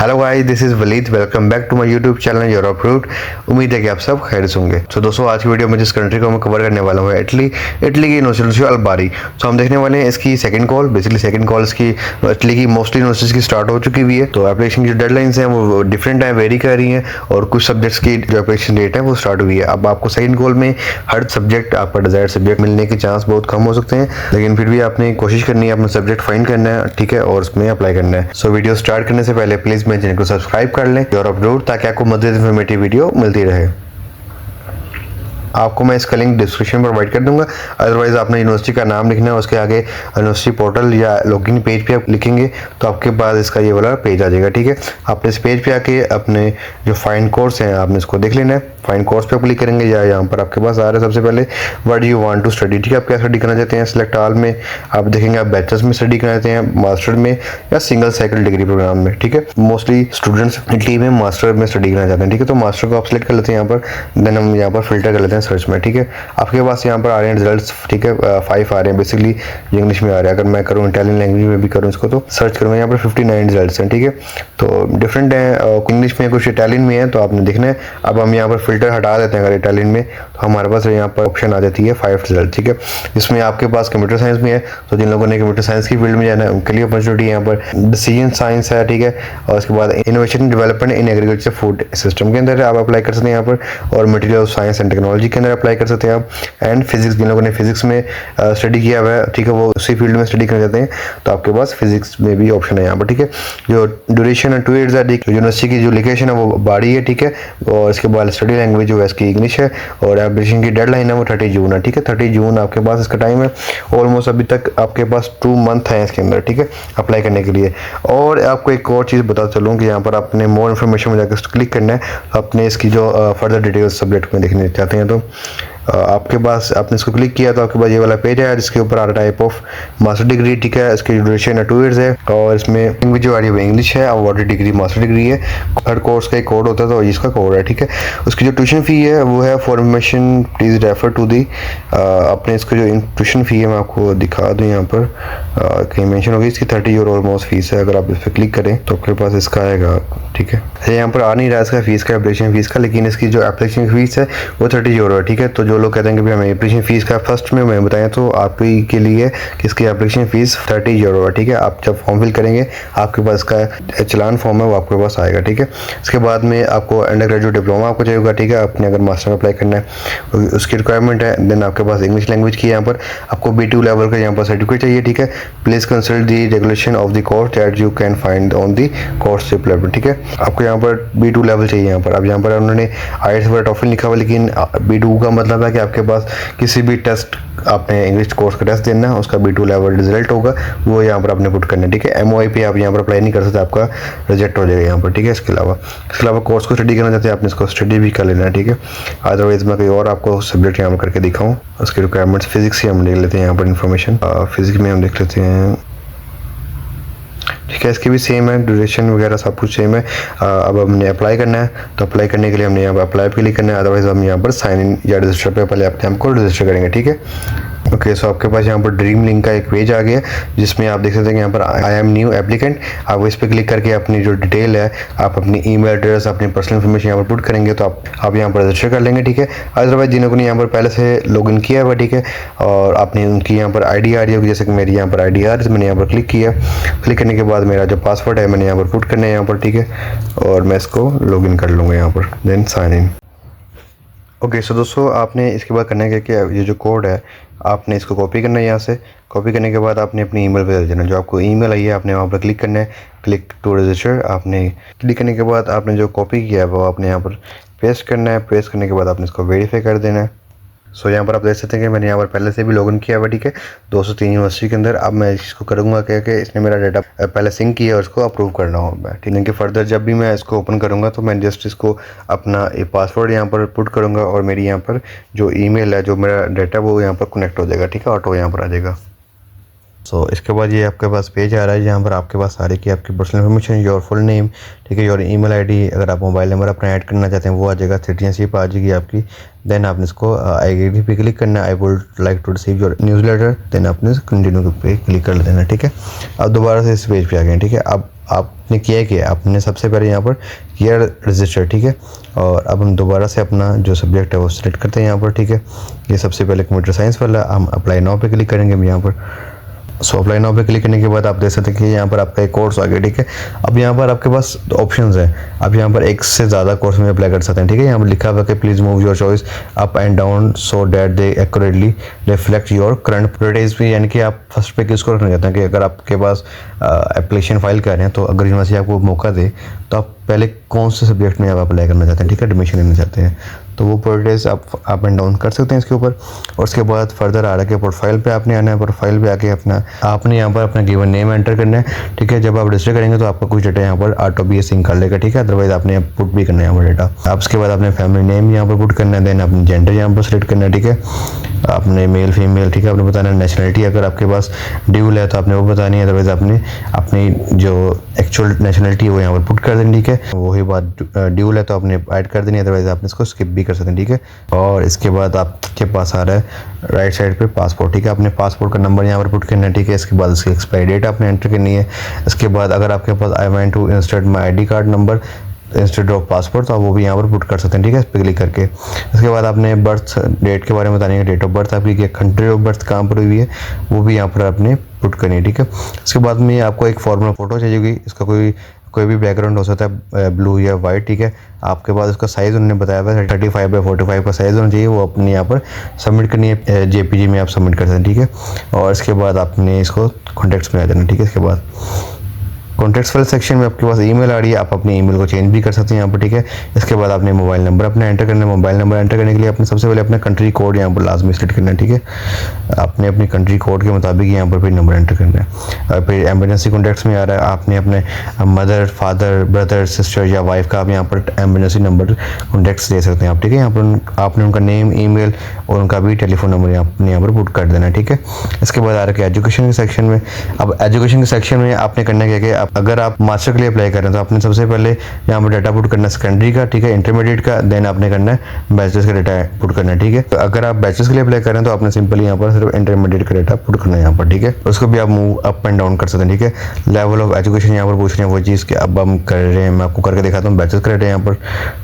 Hello guys, this is Waleed. Welcome back to my YouTube channel Europe route. उम्मीद है कि आप सब खैर से होंगे। तो दोस्तों, आज की वीडियो में जिस कंट्री को मैं कवर करने वाला हूँ इटली की यूनिवर्सिटी अलबारी। तो हम देखने वाले हैं इसकी second call. Basically second call इसकी इटली की मोस्टली यूनिवर्सिटीज की स्टार्ट हो चुकी हुई है। तो एप्लीकेशन की जो डेडलाइंस हैं वो डिफरेंट टाइम वेरी कर रही हैं और कुछ सब्जेक्ट्स की जो एप्लीकेशन डेट है वो स्टार्ट हुई है। अब आपको सेकंड कॉल में हर सब्जेक्ट आपका डिजायर्ड सब्जेक्ट मिलने के चांस बहुत कम हो सकते हैं, लेकिन फिर भी आपने कोशिश करनी है अपना सब्जेक्ट फाइंड करना है, ठीक है, और उसमें अप्लाई करना है। सो वीडियो स्टार्ट करने से पहले प्लीज मेरे चैनल को सब्सक्राइब कर लें यूरोप रूट, ताकि आपको मज़ीद इन्फॉर्मेटिव वीडियो मिलती रहे। आपको मैं इसका लिंक डिस्क्रिप्शन में प्रोवाइड कर दूंगा। अदरवाइज आपने यूनिवर्सिटी का नाम लिखना है, उसके आगे यूनिवर्सिटी पोर्टल या लॉगिन पेज पे आप लिखेंगे तो आपके पास इसका ये वाला पेज आ जाएगा, ठीक है। आपने इस पेज पे आके अपने जो फाइंड कोर्स हैं आपने इसको देख लेना है। फाइंड कोर्स पे क्लिक करेंगे या यहाँ पर आपके पास आ रहा है सबसे पहले what you want to study, ठीक है। आप क्या स्टडी करना चाहते हैं, सिलेक्ट ऑल में आप देखेंगे आप बैचलर्स में स्टडी करना चाहते हैं, मास्टर में या सिंगल साइकिल डिग्री प्रोग्राम में, ठीक है। मोस्टली स्टूडेंट्स इटली में मास्टर में स्टडी करना चाहते हैं, ठीक है। तो मास्टर को आप सिलेक्ट कर लेते हैं यहाँ पर, देन हम यहाँ पर फिल्टर कर लेते हैं सर्च में, ठीक है। आपके पास यहाँ पर आ रहे हैं रिजल्ट्स, ठीक है। 5 आ रहे हैं, बेसिकली इंग्लिश में आ रहे हैं। अगर मैं करूँ इटालियन लैंग्वेज में भी करूँ इसको तो सर्च करूँगा, यहाँ पर 59 रिजल्ट्स हैं, ठीक है। तो डिफरेंट है, इंग्लिश में कुछ इटालियन में है, तो आपने देखना है। अब हम यहाँ पर फिल्टर हटा देते हैं अगर इटालियन में, तो हमारे पास यहाँ पर ऑप्शन आ जाती है 5 रिजल्ट, ठीक है। जिसमें आपके पास कंप्यूटर साइंस में है, तो जिन लोगों ने कंप्यूटर साइंस की फील्ड में जाना है उनके लिए अपॉर्चुनिटी यहाँ पर डिसीजन साइंस है, ठीक है। और उसके बाद innovation development in agriculture food system के अंदर आप अप्लाई कर सकते हैं यहाँ पर, और मटेरियल साइंस एंड टेक्नोलॉजी के अंदर अप्लाई कर सकते हैं आप। एंड फिजिक्स, जिन लोगों ने फिजिक्स में स्टडी किया हुआ है, ठीक है, वो उसी फील्ड में स्टडी करना चाहते हैं, तो आपके पास फिजिक्स में भी ऑप्शन है यहाँ पर, ठीक है। जो ड्यूरेशन है 2 ईयर्स है, ठीक है। यूनिवर्सिटी की जो लोकेशन है वो बाड़ी है, ठीक है। और इसके बाद स्टडी लैंग्वेज जो है इसकी इंग्लिश है, और एप्लीकेशन की डेडलाइन है वो 30 जून है, ठीक है। 30 जून आपके पास इसका टाइम है। ऑलमोस्ट अभी तक आपके पास 2 मंथ है इसके अंदर, ठीक है, अप्लाई करने के लिए। और आपको एक और चीज़ बता चलूँ कि यहाँ पर आपने मोर इन्फॉर्मेशन में जाकर क्लिक करना है, अपने इसकी जो फर्दर डिटेल्स सब्जेक्ट में देखने चाहते हैं तो आपके पास आपने इसको क्लिक किया तो आपके पास ये वाला पेज है जिसके ऊपर आ रहा टाइप ऑफ मास्टर डिग्री, ठीक है। इसकी ड्यूरेशन है 2 ईयर्स है, और इसमें लैंग्वेज जो आ रही है वो इंग्लिश है, और वाटर डिग्री मास्टर डिग्री है। हर कोर्स का एक कोड होता है, तो इसका कोड है, ठीक है। उसकी जो ट्यूशन फ़ी है वो है, for information please refer to the. अपने इसको जो ट्यूशन फ़ी है मैं आपको दिखा दूँ, यहाँ पर कहीं मेंशन होगी, इसकी 30 यूरो ऑलमोस्ट फीस है। अगर आप इस पर क्लिक करें तो आपके पास इसका आएगा, ठीक है। यहाँ पर आ नहीं रहा इसका फीस का, एप्लीकेशन फीस का, लेकिन इसकी जो एप्लीकेशन फीस है वो 30 यूरो है, ठीक है। तो जो लोग कहते हैं कि भाई हमें एप्लीकेशन फीस का फर्स्ट में मैं बताया, तो आपके के लिए कि इसकी एप्लीकेशन फीस 30 यूरो है, ठीक है। आप जब फॉर्म फिल करेंगे आपके पास इसका चलान फॉर्म है वो आपके पास आएगा, ठीक है। इसके बाद में आपको अंडर ग्रेजुएट डिप्लोमा आपको चाहिए, ठीक है। आपने अगर मास्टर में अप्लाई करना है उसकी रिक्वायरमेंट है। देन आपके पास इंग्लिश लैंग्वेज की यहाँ पर आपको B2 लेवल का यहाँ पर सर्टिफिकेट चाहिए, ठीक है। Please consult the regulation of the course that you can find on the course level, ठीक है। आपको यहाँ पर B2 लेवल चाहिए यहाँ पर। अब यहाँ पर उन्होंने IELTS वगैरह टॉफल लिखा हुआ, लेकिन B2 का मतलब है कि आपके पास किसी भी टेस्ट आपने इंग्लिश कोर्स का टेस्ट देना है, उसका B2 लेवल रिजल्ट होगा, वो यहाँ पर आपने पुट करना है, ठीक है। MOI पे आप यहाँ पर अप्लाई नहीं कर सकते, आपका रिजेक्ट हो जाएगा यहाँ पर, ठीक है। इसके अलावा कोर्स को स्टडी करना चाहते हैं आपने इसको स्टडी भी कर लेना है, ठीक है। अदरवाइज मैं कोई और आपको सब्जेक्ट यहाँ पर करके दिखाऊँ। उसकी रिक्वायरमेंट्स फिजिक्स ही हम देख लेते हैं यहाँ पर इन्फॉर्मेशन। फिजिक्स में हम देख लेते हैं, ठीक है। इसकी भी सेम है, ड्यूरेशन वगैरह सब कुछ सेम है। अब हमने अप्लाई करना है, तो अप्लाई करने के लिए हमने यहाँ पर अप्लाई पे क्लिक करना है। अदरवाइज हम यहाँ पर साइन इन या रजिस्टर पे पहले अपने हमको रजिस्टर करेंगे, ठीक है। ओके, सो आपके पास यहाँ पर ड्रीम लिंक का एक पेज आ गया, जिसमें आप देख सकते हैं कि यहाँ पर आई एम न्यू एप्लीकेंट। आप इस पर क्लिक करके अपनी जो डिटेल है, आप अपनी ईमेल एड्रेस, अपनी पर्सनल इन्फॉर्मेशन यहाँ पर पुट करेंगे, तो आप यहाँ पर रजिस्टर कर लेंगे, ठीक है। अदरवाइज जिन लोगों ने यहाँ पर पहले से लॉगिन किया हुआ, ठीक है, और आपने उनकी यहाँ पर ID आ रही होगी, जैसे कि मेरी यहाँ पर ID आ रही है, मैंने यहाँ पर क्लिक किया। क्लिक करने के बाद मेरा जो पासवर्ड है मैंने यहाँ पर पुट करना है यहाँ पर, ठीक है, और मैं इसको लॉगिन कर लूँगा यहाँ पर, देन साइन इन। ओके, सो दोस्तों आपने इसके बाद करना है कि ये जो कोड है आपने इसको कॉपी करना है। यहाँ से कॉपी करने के बाद आपने अपनी ईमेल पे देना, जो आपको ईमेल आई है आपने वहाँ पर क्लिक करना है, क्लिक टू रजिस्टर। आपने क्लिक करने के बाद आपने जो कॉपी किया है वो आपने यहाँ पर पेस्ट करना है। पेस्ट करने के बाद आपने इसको वेरीफाई कर देना है। सो यहाँ पर आप देख सकते हैं कि मैंने यहाँ पर पहले से भी लॉगिन किया हुआ, ठीक है, 203 यूनिवर्सिटी के अंदर। अब मैं इसको करूँगा क्या कि इसने मेरा डाटा पहले सिंक किया और उसको अप्रूव करना होगा, ठीक है। कि फर्दर जब भी मैं इसको ओपन करूँगा तो मैं जस्ट इसको अपना पासवर्ड यहाँ पर पुट करूँगा, और मेरी यहाँ पर जो ईमेल है, जो मेरा डाटा वो यहाँ पर कनेक्ट हो जाएगा, ठीक है, ऑटो यहाँ पर आ जाएगा। सो इसके बाद ये आपके पास पेज आ रहा है जहाँ पर आपके पास सारे की आपकी personal information, your full name, ठीक है, योर ईमेल आईडी, अगर आप मोबाइल नंबर अपना ऐड करना चाहते हैं वो आ जाएगा, सिटीजनशिप आ जाएगी आपकी। देन आपने इसको आई एग्री पे क्लिक करना है, I would like to receive your newsletter. Then आपने कंटिन्यू पे क्लिक कर देना, ठीक है। अब दोबारा से इस पेज पे आ गए, ठीक है। अब आपने किया है कि आपने सबसे पहले यहाँ पर किया रजिस्टर, ठीक है। और अब हम दोबारा से अपना जो सब्जेक्ट है वो सिलेक्ट करते हैं यहाँ पर, ठीक है। ये सबसे पहले कंप्यूटर साइंस वाला, हम अप्लाई नाउ पे क्लिक करेंगे हम यहाँ पर। सो अप्लाई नाउ पे क्लिक करने के बाद आप देख सकते हैं कि यहाँ पर आपका एक कोर्स आ गया, ठीक है। अब यहाँ पर आपके पास ऑप्शंस हैं, आप यहाँ पर एक से ज़्यादा कोर्स में अप्लाई कर सकते हैं, ठीक है। यहाँ पर लिखा हुआ है कि please move your choice up and down so that they accurately reflect your current priorities भी, यानी कि आप फर्स्ट पे किसको रखना चाहते हैं कि अगर आपके पास एप्लीकेशन फाइल कर रहे हैं तो अगर यूनिवर्सिटी आपको मौका दे तो आप पहले कौन से सब्जेक्ट में आप अप्लाई करना चाहते हैं, ठीक है, एडमिशन लेना चाहते हैं, तो वो प्रायोरिटीज आप अप एंड डाउन कर सकते हैं इसके ऊपर। और उसके बाद फर्दर आ रहा है कि प्रोफाइल पे आपने आना है, प्रोफाइल पे आके आपने यहाँ पर अपना गिवन नेम एंटर करना है, ठीक है। जब आप रजिस्टर करेंगे तो आपका कुछ डाटा यहाँ पर ऑटो बी सिंक कर लेगा, ठीक है, अदरवाइज आपने पुट भी करना है यहाँ पर डाटा। आप उसके बाद आपने फैमिली नेम यहाँ पर पुट करना है, देन अपनी जेंडर यहाँ पर सेलेक्ट करना है, ठीक है। आपने मेल फीमेल, ठीक है, आपने बताना है। नेशनलिटी अगर आपके पास ड्यूल है तो आपने वो बतानी है, अदरवाइज आपने अपनी जो एक्चुअल नेशनलिटी है वो यहाँ पर पुट कर देनी, ठीक है। वही बात ड्यूल है तो आपने ऐड कर देनी है, अदरवाइज आपने इसको स्किप भी कर सकते हैं, ठीक है। और इसके बाद आपके पास आ रहा है राइट साइड पे पासपोर्ट, ठीक है। आपने पासपोर्ट का नंबर यहाँ पर पुट करना है, ठीक है। इसके बाद इसकी एक्सपायरी डेट आपने एंटर करनी है। इसके बाद अगर आपके पास I want to insert my ID card number instead of passport तो आप वो भी यहाँ पर पुट कर सकते हैं, ठीक है, इस पर क्लिक करके। इसके बाद आपने बर्थ डेट के बारे में बतानी है, डेट ऑफ बर्थ आपकी, कंट्री ऑफ बर्थ कहाँ पर हुई है वो भी यहाँ पर आपने पुट करनी है, ठीक है। इसके बाद में आपको एक फॉर्मल फ़ोटो चाहिए, इसका कोई भी बैकग्राउंड हो सकता है ब्लू या वाइट, ठीक है। आपके पास उसका साइज़ उन्होंने बताया हुआ है 35x45 का साइज़ होना चाहिए, वो अपने यहाँ पर सबमिट करनी है, जेपीजी में आप सबमिट कर सकते हैं, ठीक है। और इसके बाद आपने इसको कॉन्टैक्ट्स में आ जाना, ठीक है। इसके बाद कॉन्टैक्ट्स वाले सेक्शन में आपके पास ईमेल आ रही है, आप अपनी ईमेल को चेंज भी कर सकते हैं यहाँ पर, ठीक है। इसके बाद आपने मोबाइल नंबर अपना एंटर करना है। मोबाइल नंबर एंटर करने के लिए आपने सबसे पहले अपना कंट्री कोड यहाँ पर लाजमी सेलेक्ट करना है, ठीक है। आपने अपनी कंट्री कोड के मुताबिक यहाँ पर फिर नंबर एंटर करना है। और फिर एमरजेंसी कॉन्टैक्ट्स में आ रहा है, आपने अपने मदर फादर ब्रदर सिस्टर या वाइफ का आप यहाँ पर एमरजेंसी नंबर कॉन्टैक्ट्स दे सकते हैं आप, ठीक है। यहाँ पर आपने उनका नेम ईमेल और उनका भी टेलीफोन नंबर आपने यहाँ पर पुट कर देना है, ठीक है। इसके बाद आ रहा है कि एजुकेशन के सेक्शन में, अब एजुकेशन के सेक्शन में आपने करना क्या कि अगर आप मास्टर के लिए अप्लाई कर रहे हैं तो आपने सबसे पहले यहाँ पर डाटा पुट करना है सेकेंडरी का, ठीक है, इंटरमीडिएट का, देन आपने करना है बैचलर्स का डाटा पुट करना है, ठीक है। तो अगर आप बैचलर्स के लिए अप्लाई कर रहे हैं तो आपने सिंपली यहाँ पर सिर्फ इंटरमीडिएट का डाटा पुट करना है यहाँ पर, ठीक है। उसको भी आप मूव अप एंड डाउन कर सकते हैं, ठीक है। लेवल ऑफ एजुकेशन यहाँ पर पूछ रहे हैं वो चीज़ कि अब हम कर रहे हैं, मैं आपको करके दिखाता हूँ, बैचलर्स का डाटा यहाँ पर,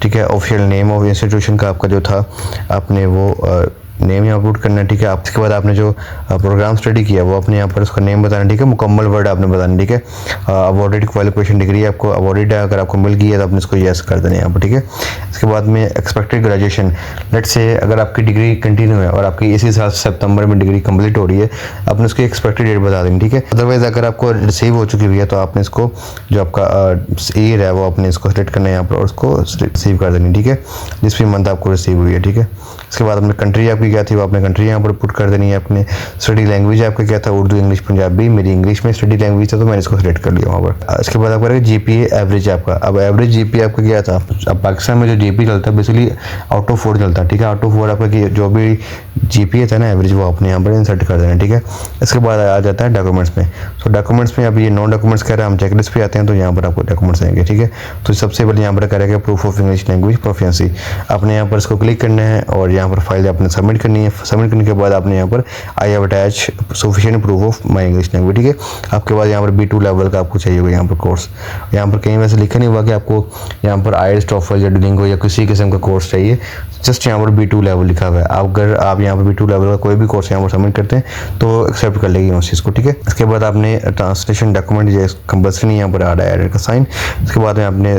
ठीक है। ऑफिशियल नेम ऑफ इंस्टीट्यूशन का आपका जो था आपने वो नेम यहाँ पुट करना है, ठीक है। आप इसके बाद आपने जो प्रोग्राम स्टडी किया वो अपने यहाँ पर उसका नेम बताना, ठीक है। मुकम्मल वर्ड आपने बताना, ठीक है। अवॉर्डेड क्वालिफिकेशन डिग्री आपको अवॉर्डेड है, अगर आपको मिल गई है तो आपने इसको यस कर देना है यहाँ पर, ठीक है। इसके बाद में एक्सपेक्टेड ग्रेजुएशन, लेट्स से अगर आपकी डिग्री कंटिन्यू है और आपकी इसी साल सितंबर में डिग्री कंप्लीट हो रही है, आपने उसकी एक्सपेक्टेड डेट बता देनी, ठीक है। अदरवाइज अगर आपको रिसीव हो चुकी हुई है तो आपने इसको जो आपका ईयर है वो आपने इसको सेलेक्ट करना है यहाँ पर और उसको रिसीव कर देनी, ठीक है, जिस भी मंथ आपको रिसीव हुई है, ठीक है। इसके बाद अपनी कंट्री आपकी क्या थी वो आपने कंट्री यहाँ पर पुट कर देनी है। अपने स्टडी लैंग्वेज आपका क्या था, उर्दू इंग्लिश पंजाबी, मेरी इंग्लिश में स्टडी लैंग्वेज था तो मैंने इसको सेलेक्ट कर लिया वहाँ पर। इसके बाद आपका जीपीए एवरेज आपका, अब एवरेज जीपीए आपका क्या था, अब पाकिस्तान में जो जीपी चलता है बेसिकली आउट ऑफ 4 चलता है, ठीक है। आउट ऑफ 4 आपका जो भी जीपीए था ना एवरेज वो आपने यहाँ पर इंसर्ट कर देना, ठीक है। इसके बाद आ जाता है डॉक्यूमेंट्स में, तो डॉक्यूमेंट्स में अब ये नॉन डॉक्यूमेंट्स कह रहे हैं, हम चेकलिस्ट पे आते हैं तो यहाँ पर आपको डॉक्यूमेंट्स आएंगे, ठीक है। तो सबसे पहले यहाँ पर करेगा proof of English language proficiency, आपने यहाँ पर इसको क्लिक करना है और यहाँ पर फाइल आपने सबमिट करनी है। सबमिट करने के बाद आपने यहाँ पर I have attach sufficient proof of my English language, ठीक है। आपके पास यहाँ पर B2 लेवल का आपको चाहिए होगा यहाँ पर कोर्स, यहाँ पर कहीं वैसे लिखा नहीं हुआ कि आपको यहाँ पर IELTS TOEFL या डुओलिंगो या किसी किस्म का कोर्स चाहिए, जस्ट यहाँ पर B2 लेवल लिखा हुआ है। अगर आप यहाँ पर B2 लेवल का कोई भी कोर्स यहाँ पर सबमिट करते हैं तो एक्सेप्ट कर लेगी उस चीज़ को, ठीक है। इसके बाद आपने ट्रांसलेशन डॉक्यूमेंट कंपल्सरी यहाँ पर आ रहा है एडिट का साइन। इसके बाद में आपने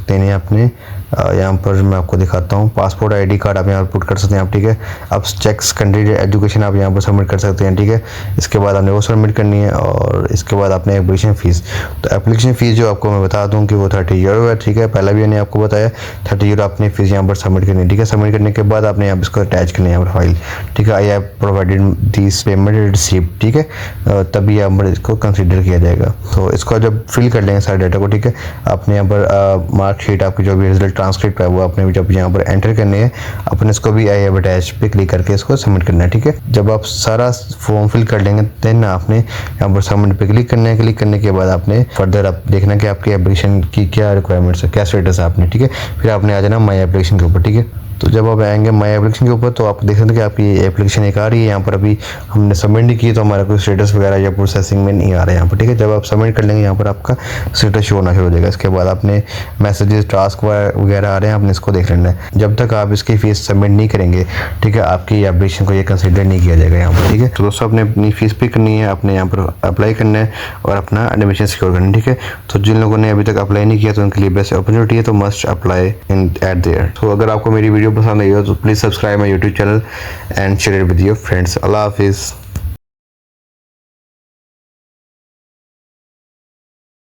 देने अपने यहाँ पर मैं आपको दिखाता हूँ, पासपोर्ट ID कार्ड आप यहाँ पर पुट कर सकते हैं आप, ठीक है। आप चेक्स कंट्री एजुकेशन आप यहाँ पर सबमिट कर सकते हैं, ठीक है। इसके बाद आपने वो सबमिट करनी है और इसके बाद आपने एप्लीकेशन फ़ीस, तो एप्लीकेशन फ़ीस जो आपको मैं बता दूँ कि वो 30 यूरो है, ठीक है। पहले भी मैंने आपको बताया 30 यूरो आपने फ़ीस यहाँ पर सबमिट करनी है, ठीक है। सबमिट करने के बाद आपने यहाँ पर इसको अटैच करनी है यहाँ पर फाइल, ठीक है। I have provided this payment receipt, ठीक है, तभी यहाँ पर इसको कंसिडर किया जाएगा। तो इसको जब फिल कर लेंगे सारे डाटा को, ठीक है, आपने यहाँ पर मार्कशीट आपकी जो भी रिजल्ट ट्रांसक्रिप्ट है वो आपने जब यहाँ पर एंटर करने हैं, अपने इसको भी आई हैव अटैच पे क्लिक करके इसको सबमिट करना है, ठीक है। जब आप सारा फॉर्म फिल कर लेंगे देन आपने यहाँ पर सबमिट पे क्लिक करना है। क्लिक करने के बाद आपने फर्दर आप देखना कि आपकी एप्लीकेशन की क्या रिक्वायरमेंट्स है, क्या स्टेटस है आपने, ठीक है। फिर आपने आ जाना माई एप्लीकेशन के ऊपर, ठीक है। तो जब आप आएंगे माई एप्लीकेशन के ऊपर तो आप देख सकते हैं कि आपकी एप्लीकेशन एक आ रही है। यहाँ पर अभी हमने सबमिट नहीं की तो हमारा कोई स्टेटस वगैरह या प्रोसेसिंग में नहीं आ रहा है यहाँ पर, ठीक है। जब आप सबमिट कर लेंगे यहाँ पर आपका स्टेटस शो होना शुरू हो जाएगा। इसके बाद आपने मैसेजेस टास्क वगैरह आ रहे हैं, आपने इसको देख लेना है। जब तक आप इसकी फीस सबमिट नहीं करेंगे, ठीक है, आपकी एप्लीकेशन को ये कंसिडर नहीं किया जाएगा यहाँ पर, ठीक है। तो दोस्तों आपने अपनी फीस पे करनी है, आपने यहाँ पर अप्लाई करना है और अपना एडमिशन सिक्योर करना है, ठीक है। तो जिन लोगों ने अभी तक अप्लाई नहीं किया तो उनके लिए बेस्ट अपॉर्चुनिटी है, तो must apply in at there. तो अगर आपको मेरी वीडियो पसंद आई हो तो please subscribe my YouTube channel and share it with your friends. अल्लाह हाफिज़।